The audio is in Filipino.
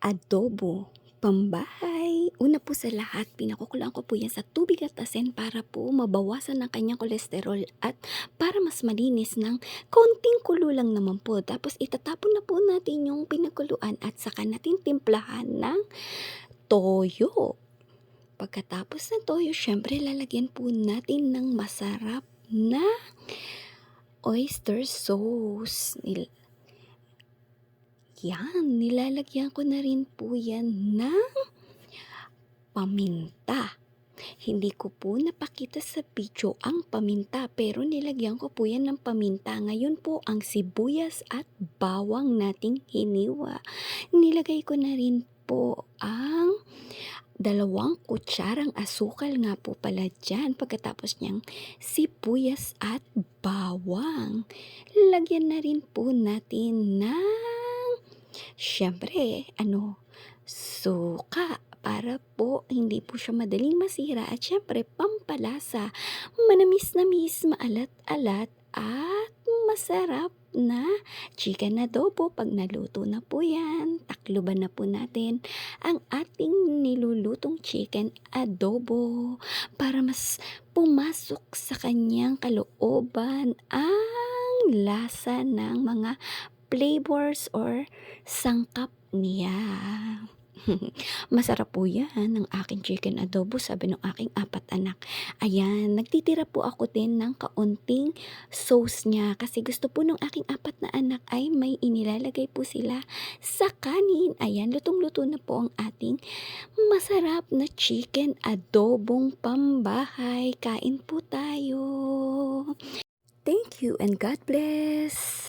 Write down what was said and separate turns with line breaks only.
Adobo pambahay. Una po sa lahat, pinakukuluan ko po yan sa tubig at asin para po mabawasan ang kanyang kolesterol at para mas malinis ng konting kulo lang naman po. Tapos itatapon na po natin yung pinakuluan at saka natin timplahan ng toyo. Pagkatapos ng toyo, syempre lalagyan po natin ng masarap na oyster sauce. Yan, nilalagyan ko na rin po yan ng paminta. Hindi ko po napakita sa video ang paminta pero nilagyan ko po yan ng paminta. Ngayon po ang sibuyas at bawang nating hiniwa. Nilagay ko na rin po ang 2 kutsarang asukal nga po pala dyan. Pagkatapos niyang sibuyas at bawang. Lagyan na rin po natin ng syempre, suka para po hindi po siya madaling masira at syempre pampalasa. Manamis-namis, maalat-alat at masarap na chicken adobo. Pag naluto na po yan, takluban na po natin ang ating nilulutong chicken adobo para mas pumasok sa kanyang kalooban ang lasa ng mga flavors or sangkap niya. Masarap po yan ng aking chicken adobo, sabi ng aking 4 anak. Ayan, nagtitira po ako din ng kaunting sauce niya kasi gusto po ng aking 4 na anak ay may inilalagay po sila sa kanin. Ayan, lutong-luto na po ang ating masarap na chicken adobong pambahay. Kain po tayo. Thank you and God bless.